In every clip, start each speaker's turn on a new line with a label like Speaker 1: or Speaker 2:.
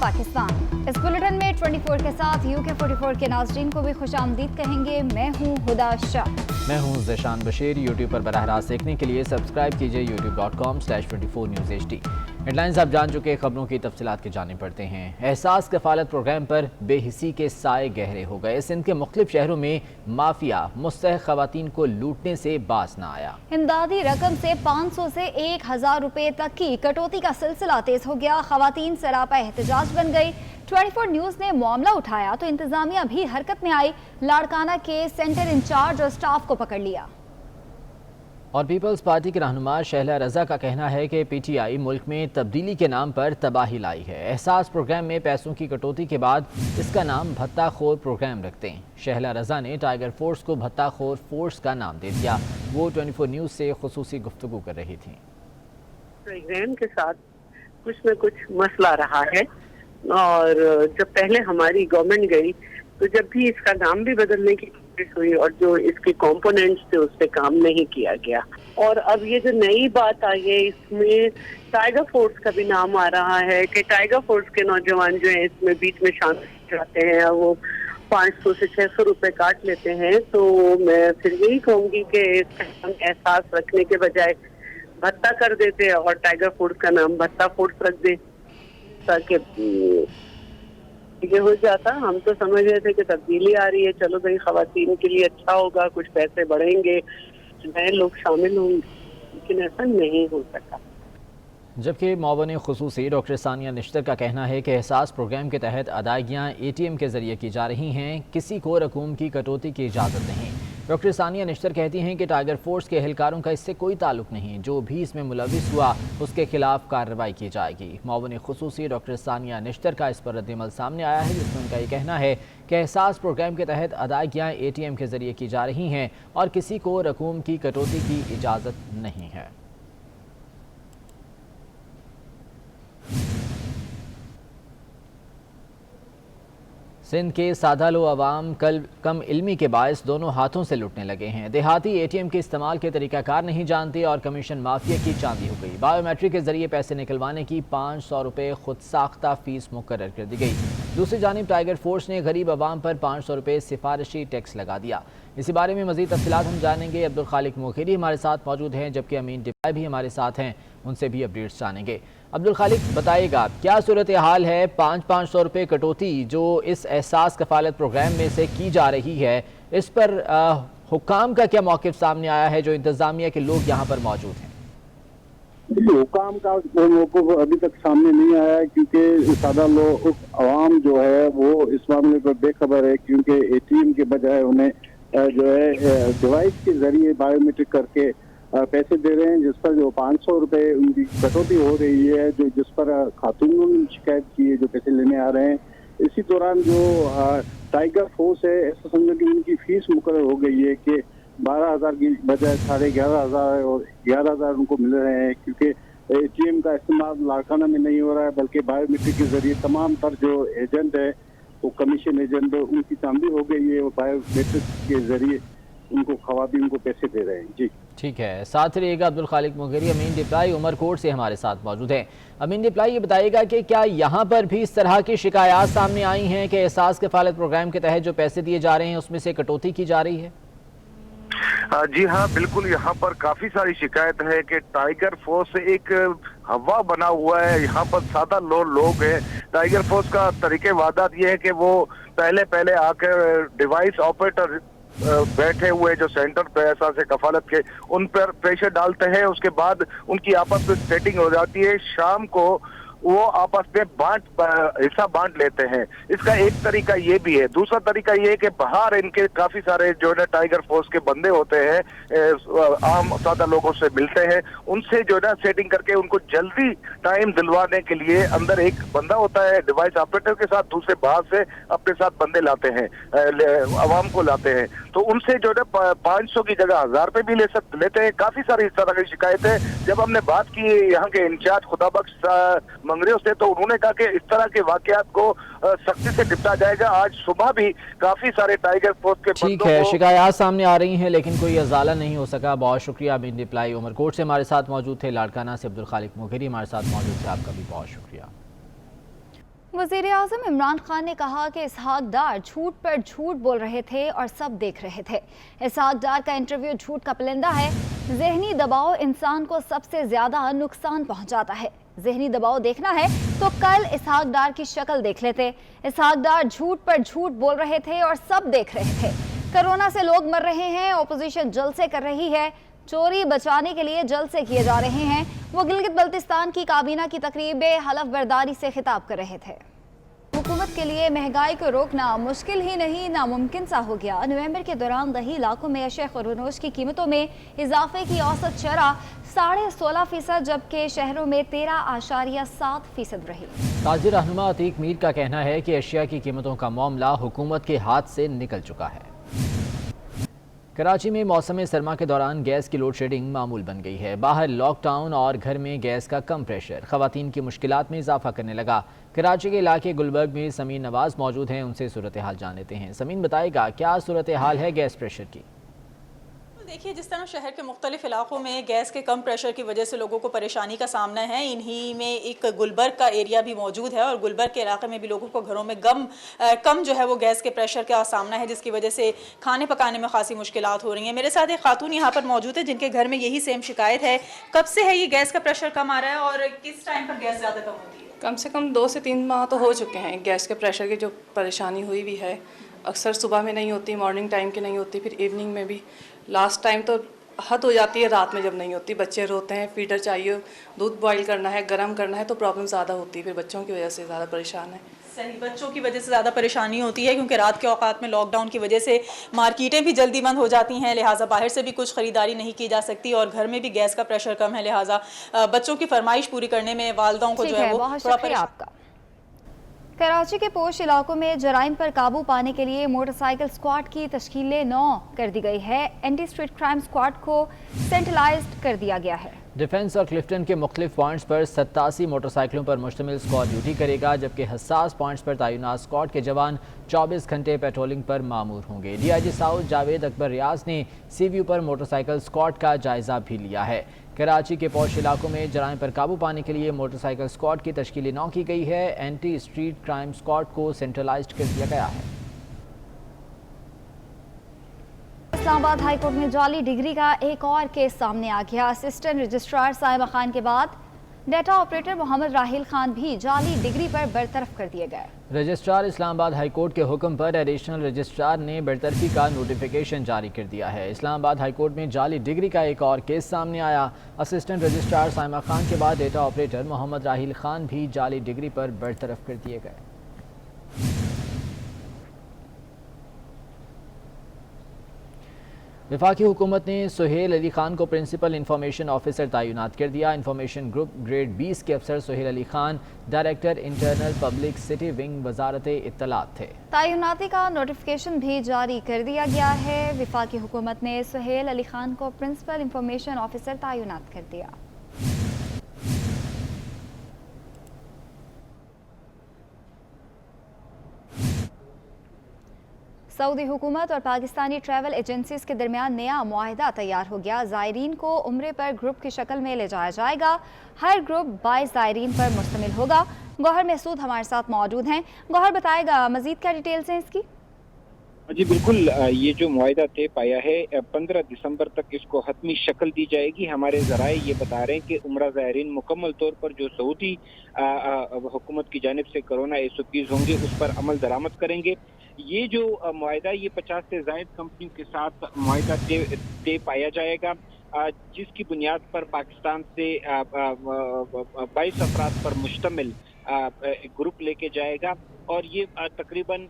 Speaker 1: पाकिस्तान। इस बुलेटिन में 24 के साथ UK 44 के नाज़रीन को भी खुशामदीद कहेंगे। मैं हूँ हुदा शाह।
Speaker 2: मैं हूँ ज़ेशान बशीर। यूट्यूब पर बराह रास्त देखने के लिए सब्सक्राइब कीजिए youtube.com/24newsHD। हेडलाइंस आप जान चुके, खबरों की तफसीलात के जाने पड़ते हैं। एहसास कफालत प्रोग्राम पर बेहिसी के साए गहरे हो गए। सिंध के मुख्तलिफ शहरों में माफिया मुस्तहक खवातीन को लूटने से बाज न आया। इमदादी रकम से 500 से 1000 रुपए तक की कटौती का सिलसिला तेज हो गया। खवातीन सरापा एहतजाज बन गई। 24 न्यूज़ ने मामला उठाया तो इंतजामिया भी हरकत में आई। लाड़काना के सेंटर इंचार्ज और स्टाफ को पकड़ लिया। और पीपल्स पार्टी के रहनुमा शहला रजा का कहना है कि PTI मुल्क में तब्दीली के नाम पर तबाही लाई है। एहसास प्रोग्राम में पैसों की कटौती के बाद इसका नाम भत्ता खोर प्रोग्राम रखते हैं। शहला रजा ने टाइगर फोर्स को भत्ता खोर फोर्स का नाम दे दिया। वो 24 न्यूज़ से खुसूसी गुफ्तगू कर रही थी।
Speaker 3: प्रोग्राम के साथ कुछ न कुछ मसला रहा है और जब पहले हमारी गवर्नमेंट गई तो जब भी इसका नाम भी बदलने की कोशिश हुई और जो इसके कंपोनेंट्स थे उस पे काम नहीं किया गया। और अब ये जो नई बात आई है इसमें टाइगर फोर्स का भी नाम आ रहा है कि टाइगर फोर्स के नौजवान जो है इसमें बीच में शामिल जाते हैं और वो 500 से 600 रुपए काट लेते हैं। तो मैं फिर यही कहूंगी कि इसका एहसास रखने के बजाय भत्ता कर देते हैं और टाइगर फोर्स का नाम भत्ता फोर्स रख दे ताकि ये हो जाता। हम तो समझ रहे थे कि तब्दीली आ रही है, चलो भाई खवातीन के लिए अच्छा होगा, कुछ पैसे बढ़ेंगे, नए लोग शामिल होंगे, लेकिन ऐसा नहीं हो सका।
Speaker 2: जबकि मुआवन खुसूसी डॉक्टर सानिया निश्तर का कहना है कि एहसास प्रोग्राम के तहत अदायगियाँ ATM के जरिए की जा रही हैं, किसी को रकूम की कटौती की इजाज़त नहीं। डॉक्टर सानिया निश्तर कहती हैं कि टाइगर फोर्स के एहलकारों का इससे कोई ताल्लुक नहीं, जो भी इसमें मुलविस हुआ उसके खिलाफ कार्रवाई की जाएगी। मुआवन खुसूसी डॉक्टर सानिया निश्तर का इस पर रद्दमल सामने आया है, जिसमें उनका ये कहना है कि एहसास प्रोग्राम के तहत अदायगियाँ ATM के जरिए की जा रही हैं और किसी को रकूम की कटौती की इजाज़त नहीं है। सिंध के सादा लो अवाम कम इल्मी के बायस दोनों हाथों से लुटने लगे हैं। देहाती ATM के इस्तेमाल के तरीक़ाकार नहीं जानते और कमीशन माफिया की चांदी हो गई। बायोमेट्रिक के जरिए पैसे निकलवाने की 500 रुपये खुद साख्ता फीस मुकर्रर कर दी गई। दूसरी जानिब टाइगर फोर्स ने गरीब अवाम पर 500 रुपये सिफारिशी टैक्स लगा दिया। इसी बारे में मज़ीद तफसीलात हम जानेंगे। अब्दुल खालिक मोखेरी हमारे साथ मौजूद हैं, जबकि अमीन डिप्लाई भी हमारे साथ हैं, उनसे भी अपडेट्स जानेंगे। अब्दुल खालिक बताइएगा, क्या सूरत हाल है? 500 रुपये कटौती जो इस एहसास कफालत प्रोग्राम में से की जा रही है, इस पर हुक्काम का क्या मौक़िफ़ सामने आया है जो इंतज़ामिया के लोग यहाँ पर मौजूद हैं?
Speaker 4: हुकाम का कोई मौक़िफ़ अभी तक सामने नहीं आया है, क्योंकि सादा लोग आवाम जो है वो इस मामले पर बेखबर है, क्योंकि ATM के बजाय उन्हें जो है डिवाइस के जरिए बायोमेट्रिक करके पैसे दे रहे हैं, जिस पर जो 500 रुपये उनकी कटौती हो रही है, जो जिस पर खातूनों ने शिकायत की है जो पैसे लेने आ रहे हैं। इसी दौरान जो टाइगर फोर्स है, ऐसा समझो कि उनकी फीस मुकर्रर हो गई है कि 12,000 की बजाय 11,500 और 11,000 उनको मिल रहे हैं, क्योंकि ATM का इस्तेमाल लाड़काना में नहीं हो रहा है बल्कि बायोमेट्रिक के जरिए तमाम तर जो एजेंट है वो कमीशन एजेंट है उनकी चांदी हो गई है और बायोमेट्रिक के जरिए उनको खवातीन को पैसे दे रहे हैं। जी
Speaker 2: ठीक है, साथ रहिएगा। अब्दुल खालिक मोखेरी। अमीन डिप्लाई उमरकोट से हमारे साथ मौजूद हैं। अमीन डिप्लाई, ये बताइएगा कि क्या यहाँ पर भी इस तरह की शिकायत सामने आई हैं कि एहसास कफालत प्रोग्राम के तहत जो पैसे दिए जा रहे हैं उसमें से कटौती की जा रही है?
Speaker 5: जी हाँ, बिल्कुल। यहाँ पर काफी सारी शिकायत है कि टाइगर फोर्स एक हवा बना हुआ है। यहाँ पर सादा लोग हैं। टाइगर फोर्स का तरीके वादात ये है कि वो पहले आकर डिवाइस ऑपरेटर बैठे हुए जो सेंटर पे एहसास कफालत के उन पर प्रेशर डालते हैं, उसके बाद उनकी आपस में सेटिंग हो जाती है। शाम को वो आपस में हिस्सा बांट लेते हैं। इसका एक तरीका ये भी है। दूसरा तरीका ये है कि बाहर इनके काफी सारे जो है टाइगर फोर्स के बंदे होते हैं, आम सादा लोगों से मिलते हैं, उनसे जो है ना सेटिंग करके उनको जल्दी टाइम दिलवाने के लिए अंदर एक बंदा होता है डिवाइस ऑपरेटर के साथ, दूसरे बाहर से अपने साथ बंदे लाते हैं, आवाम को लाते हैं। तो उनसे जो है 500 की जगह 1000 रुपये भी लेते हैं। काफी सारी इस तरह की शिकायत है। जब हमने बात की यहाँ के इंचार्ज खुदाबख्श मंगरियों से, तो उन्होंने कहा कि इस तरह के वाकयात को सख्ती से निपटा जाएगा। आज सुबह भी काफी सारे टाइगर फोर्स के
Speaker 2: ठीक है, शिकायत सामने आ रही हैं लेकिन कोई अजाला नहीं हो सका। बहुत शुक्रिया। अमीन डिप्लाई उमरकोट से हमारे साथ मौजूद थे। लाड़काना से अब्दुल खालिक मोखेरी हमारे साथ मौजूद थे। आपका भी बहुत शुक्रिया।
Speaker 1: वज़ीर आज़म इमरान खान ने कहा कि इसहाक डार झूठ पर झूठ बोल रहे थे और सब देख रहे थे। इसहाक डार का इंटरव्यू झूठ का पलंदा है। ज़हनी दबाव इंसान को सबसे ज़्यादा नुकसान पहुंचाता है। ज़हनी दबाव देखना है तो कल इसहाक डार की शक्ल देख लेते। इसहाक डार झूठ पर झूठ बोल रहे थे और सब देख रहे थे। कोरोना से लोग मर रहे हैं, अपोजिशन जलसे कर रही है, चोरी बचाने के लिए जलसे किए जा रहे हैं। वो गिलगित बल्तिस्तान की काबीना की तकरीब हलफ बर्दारी से खिताब कर रहे थे। हुकूमत के लिए महंगाई को रोकना मुश्किल ही नहीं नामुमकिन सा हो गया। नवंबर के दौरान दही इलाकों में अशिया खुर्नोश की कीमतों में इजाफे की औसत शरह 16.5%, जबकि शहरों में 13.7% रही।
Speaker 2: ताजिर रहनुमा अतीक मीर का कहना है कि अशिया की कीमतों का मामला हुकूमत के हाथ से निकल चुका है। कराची में मौसम सरमा के दौरान गैस की लोड शेडिंग मामूल बन गई है। बाहर लॉकडाउन और घर में गैस का कम प्रेशर खवातीन की मुश्किलात में इजाफा करने लगा। कराची के इलाके गुलबर्ग में समीन नवाज मौजूद हैं, उनसे सूरत हाल जान लेते हैं। समीन, बताएगा क्या सूरत हाल है गैस प्रेशर की?
Speaker 6: देखिए, जिस तरह शहर के मुख्तलिफ इलाकों में गैस के कम प्रेशर की वजह से लोगों को परेशानी का सामना है, इन्हीं में एक गुलबर्ग का एरिया भी मौजूद है और गुलबर्ग के इलाके में भी लोगों को घरों में कम जो है वो गैस के प्रेशर का सामना है, जिसकी वजह से खाने पकाने में खासी मुश्किलात हो रही हैं। मेरे साथ एक खातून यहाँ पर मौजूद है जिनके घर में यही सेम शिकायत है। कब से है ये गैस का प्रेशर कम आ रहा है और किस टाइम पर गैस ज़्यादा कम होती है?
Speaker 7: कम से कम 2 से 3 माह तो हो चुके हैं। गैस के प्रेशर की जो परेशानी हुई भी है, अक्सर सुबह में नहीं होती, मॉर्निंग टाइम की नहीं होती, फिर इवनिंग में भी। लास्ट टाइम तो हद हो जाती है रात में जब नहीं होती, बच्चे रोते हैं, फीडर चाहिए, दूध बॉईल करना है, गर्म करना है, तो प्रॉब्लम ज़्यादा होती है। फिर बच्चों की वजह से ज़्यादा परेशान है।
Speaker 6: सही, बच्चों की वजह से ज़्यादा परेशानी होती है क्योंकि रात के औकात में लॉकडाउन की वजह से मार्केटें भी जल्दी बंद हो जाती हैं, लिहाजा बाहर से भी कुछ ख़रीदारी नहीं की जा सकती और घर में भी गैस का प्रेशर कम है, लिहाजा बच्चों की फरमाइश पूरी करने में वालिदाओं को जो है वो थोड़ा परेशान।
Speaker 1: कराची के पोश इलाकों में जराइम पर काबू पाने के लिए मोटरसाइकिल स्क्वाड की तश्कील 9 कर दी गई है। एंटी स्ट्रीट क्राइम स्क्वाड को सेंट्रलाइज्ड कर दिया गया है।
Speaker 2: डिफेंस और क्लिफ्टन के मुख्तलिफ पॉइंट्स पर 87 मोटरसाइकिलों पर मुश्तमिल स्क्वाड ड्यूटी करेगा, जबकि हसास पॉइंट्स पर तैनात स्क्वाड के जवान 24 घंटे पेट्रोलिंग पर मामूर होंगे। DIG साउथ जावेद अकबर रियाज ने सीव्यू पर मोटरसाइकिल स्क्वाड का जायजा भी लिया है। कराची के पौश इलाकों में जराइम पर काबू पाने के लिए मोटरसाइकिल स्क्वाड की तश्कील 9 की गई है। एंटी स्ट्रीट क्राइम स्क्वाड को सेंट्रलाइज्ड कर दिया गया है।
Speaker 1: इस्लामाबाद हाईकोर्ट में जाली डिग्री का एक और केस सामने आ गया। असिस्टेंट रजिस्ट्रार साइमा खान के बाद डेटा ऑपरेटर मोहम्मद राहिल खान भी जाली डिग्री पर बरतरफ कर दिए गए।
Speaker 2: रजिस्ट्रार इस्लामाबाद हाईकोर्ट के हुक्म पर एडिशनल रजिस्ट्रार ने बरतरफी का नोटिफिकेशन जारी कर दिया है। इस्लामाबाद हाईकोर्ट में जाली डिग्री का एक और केस सामने आया। असिस्टेंट रजिस्ट्रार साइमा खान के बाद डेटा ऑपरेटर मोहम्मद राहिल खान भी जाली डिग्री पर बरतरफ कर दिए गए। वफाकी हुकूमत ने सुहेल अली खान को प्रिंसिपल इंफॉर्मेशन ऑफिसर तैनात कर दिया। इंफॉर्मेशन ग्रुप ग्रेड 20 के अफसर Suhail Ali Khan director internal publicity wing वजारत इत्तलात थे।
Speaker 1: तैनाती का नोटिफिकेशन भी जारी कर दिया गया है। वफाकी हुकूमत ने सुहेल अली खान को प्रिंसिपल इंफॉर्मेशन ऑफिसर तैनात कर दिया। सऊदी हुकूमत और पाकिस्तानी ट्रैवल एजेंसीज के दरमियान नया मुआहिदा तैयार हो गया। ज़ायरीन को उम्रे पर ग्रुप की शक्ल में ले जाया जाएगा। हर ग्रुप 22 ज़ायरीन पर मुश्तमिल होगा। गौहर महसूद हमारे साथ मौजूद हैं। गौहर, बताएगा मजीद क्या डिटेल्स हैं इसकी?
Speaker 8: जी बिल्कुल, ये जो मुआहिदा तय पाया है 15 दिसंबर तक इसको हतमी शक्ल दी जाएगी। हमारे ज़राए ये बता रहे हैं कि उम्रा ज़ायरीन मुकम्मल तौर पर जो सऊदी हुकूमत की जानिब से कोरोना SOPs होंगे उस पर अमल दरामद करेंगे। ये जो मुआहिदा ये 50 से ज़ायद कंपनियों के साथ मुआहिदा तय पाया जाएगा, जिसकी बुनियाद पर पाकिस्तान से 22 अफराद पर मुश्तमिल ग्रुप लेके जाएगा और ये तकरीबन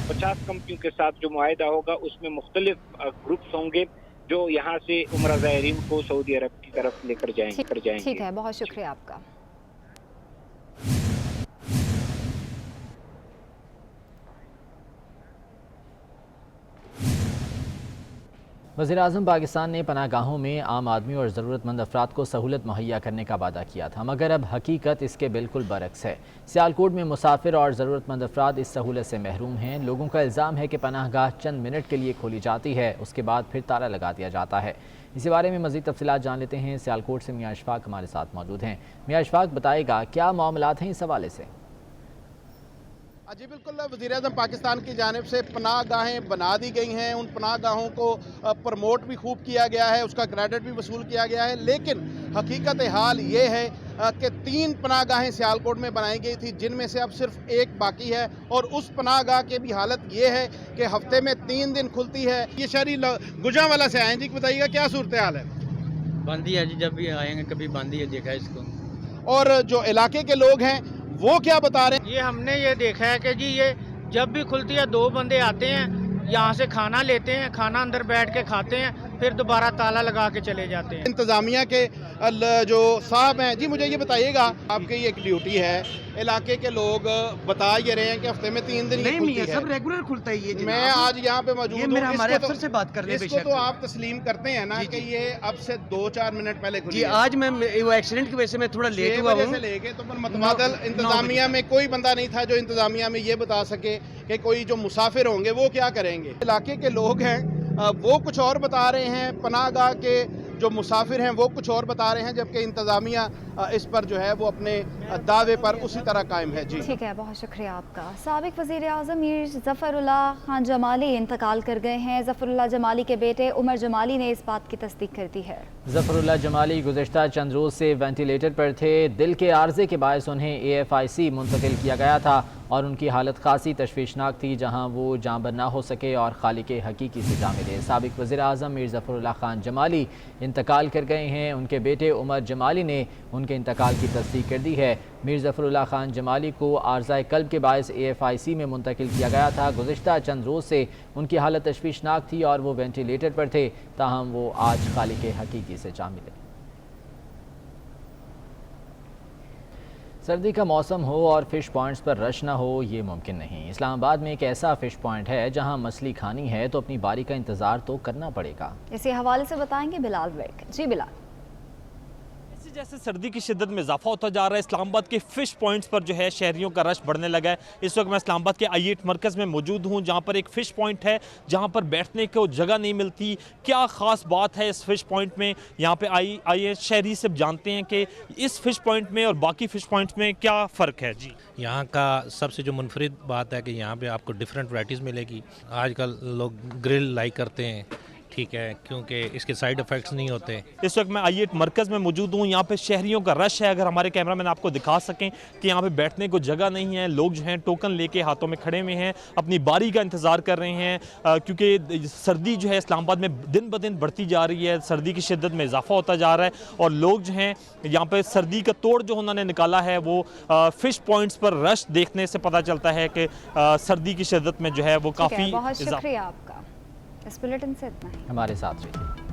Speaker 8: 50 कंपनियों के साथ जो मुआहिदा होगा उसमें मुख्तलिफ ग्रुप्स होंगे जो यहाँ से उम्रा ज़ायरीन को सऊदी अरब की तरफ लेकर जाएंगे।
Speaker 1: ठीक है, बहुत शुक्रिया आपका।
Speaker 2: वज़ीर-ए-आज़म पाकिस्तान ने पनाहगाहों में आम आदमी और ज़रूरतमंद अफराद को सहूलत मुहैया करने का वादा किया था, मगर अब हकीकत इसके बिल्कुल बरक्स है। सियालकोट में मुसाफिर और ज़रूरतमंद अफराद इस सहूलत से महरूम हैं। लोगों का इल्ज़ाम है कि पनाहगाह चंद मिनट के लिए खोली जाती है, उसके बाद फिर ताला लगा दिया जाता है। इसी बारे में मज़ीद तफसीलात जान लेते हैं। सियालकोट से मियां अशफाक हमारे साथ मौजूद हैं। मियां अशफाक, बताएगा क्या मामलात हैं इस हवाले से?
Speaker 9: जी बिल्कुल, वज़ीर-ए-आज़म पाकिस्तान की जानिब से पनाह गाहें बना दी गई हैं। उन पनाह गाहों को प्रमोट भी खूब किया गया है, उसका क्रेडिट भी वसूल किया गया है। लेकिन हकीकत हाल ये है कि 3 पनाह गाहें सियालकोट में बनाई गई थी, जिनमें से अब सिर्फ एक बाकी है। और उस पनाह गाह की भी हालत ये है कि हफ्ते में 3 दिन खुलती है। ये शहरी गुजरांवाला से आए हैं जी, बताइएगा क्या सूरत हाल है?
Speaker 10: बंद ही है जी, जब भी आएंगे कभी बंद ही है, देखा है इसको।
Speaker 9: और जो इलाके के लोग हैं वो क्या बता रहे हैं?
Speaker 10: ये हमने ये देखा है कि जी ये जब भी खुलती है 2 बंदे आते हैं, यहाँ से खाना लेते हैं, खाना अंदर बैठ के खाते हैं, फिर दोबारा ताला लगा के चले जाते हैं।
Speaker 9: इंतजामिया के जो साहब हैं जी, मुझे ये बताइएगा, आपकी एक ड्यूटी है, इलाके के लोग बता ये रहे हैं कि हफ्ते में 3 दिन
Speaker 10: नहीं
Speaker 9: खुलती है।
Speaker 10: सब रेगुलर खुलता है ये।
Speaker 9: मैं आज यहाँ पे मौजूद हूँ,
Speaker 10: हमारे अफसर से बात कर रहे हैं।
Speaker 9: इसको तो आप तस्लीम करते हैं ना कि ये अब से 2-4 मिनट पहले खुली
Speaker 10: जी,
Speaker 9: है।
Speaker 10: आज मैं वो एक्सीडेंट की वजह से मैं थोड़ा लेट हुआ हूँ।
Speaker 9: से लेके तो मतबादल इंतजामिया में कोई बंदा नहीं था जो इंतजामिया में ये बता सके कि कोई जो मुसाफिर होंगे वो क्या करेंगे। इलाके के लोग हैं वो कुछ और बता रहे हैं, पनाहगाह के जो मुसाफिर हैं वो कुछ और बता रहे हैं, जबकि इंतजामिया इस पर जो है वो अपने दावे पर उसी तरह कायम है। जी
Speaker 1: ठीक है, बहुत शुक्रिया आपका। साबिक वज़ीर आज़म मीर ज़फ़रुल्लाह खान जमाली इंतकाल कर गए हैं। ज़फ़रुल्लाह जमाली के बेटे उमर जमाली ने इस बात की तस्दीक कर दी है।
Speaker 2: ज़फ़रुल्लाह जमाली गुज़िश्ता चंद रोज़ से वेंटिलेटर पर थे। दिल के आर्जे के बायस उन्हें AFIC मुंतकिल किया गया था और उनकी हालत खासी तशवीशनाक थी, जहाँ वो जाँबर ना हो सके और खालिक हकीकी से जा मिले। साबिक वज़ीर आज़म मीर ज़फ़रुल्लाह खान जमाली इंतकाल कर गए हैं। उनके बेटे उमर जमाली ने उनके इंतकाल की तस्दीक कर दी है। मीर ज़फ़रुल्लाह खान जमाली को आर्ज़ाए क़ल्ब के बायस AFIC में मुंतकिल किया गया था। गुज़िश्ता चंद रोज़ से उनकी हालत तशवीशनाक थी और वो वेंटिलेटर पर थे, ताहम वो आज खालिक हकीकी से जा मिले। सर्दी का मौसम हो और फ़िश पॉइंट्स पर रश ना हो, ये मुमकिन नहीं। इस्लामाबाद में एक ऐसा फ़िश पॉइंट है जहां मछली खानी है तो अपनी बारी का इंतज़ार तो करना पड़ेगा।
Speaker 1: इसी हवाले से बताएंगे बिलाल बेग। जी बिलाल।
Speaker 11: जैसे सर्दी की शिद्दत में इजाफा होता जा रहा है, इस्लामाबाद के फ़िश पॉइंट्स पर जो है शहरियों का रश बढ़ने लगा है। इस वक्त मैं इस्लामाबाद के I8 मरकज़ में मौजूद हूँ, जहाँ पर एक फ़िश पॉइंट है जहाँ पर बैठने को जगह नहीं मिलती। क्या ख़ास बात है इस फ़िश पॉइंट में, यहाँ पे आइए शहरी से जानते हैं कि इस फ़िश पॉइंट में और बाकी फ़िश पॉइंट्स में क्या फ़र्क है। जी,
Speaker 12: यहाँ का सबसे जो मुनफरिद बात है कि यहाँ पे आपको डिफरेंट वैराइटीज़ मिलेगी। आजकल लोग ग्रिल लाइक करते हैं, ठीक है, क्योंकि इसके साइड इफ़ेक्ट्स नहीं होते।
Speaker 11: इस वक्त मैं I8 मरकज़ में मौजूद हूँ, यहाँ पे शहरियों का रश है। अगर हमारे कैमरामैन आपको दिखा सकें कि यहाँ पे बैठने को जगह नहीं है, लोग जो हैं टोकन लेके हाथों में खड़े हुए हैं, अपनी बारी का इंतज़ार कर रहे हैं, क्योंकि सर्दी जो है इस्लामाबाद में दिन ब दिन बढ़ती जा रही है, सर्दी की शिद्दत में इजाफा होता जा रहा है और लोग जो हैं यहाँ पर सर्दी का तोड़ जो उन्होंने निकाला है वो फ़िश पॉइंट्स पर रश देखने से पता चलता है कि सर्दी की शिद्दत में जो है वो काफ़ी।
Speaker 1: बहुत शुक्रिया आपका। इस बुलेटिन से इतना ही।
Speaker 2: हमारे साथ रहिए।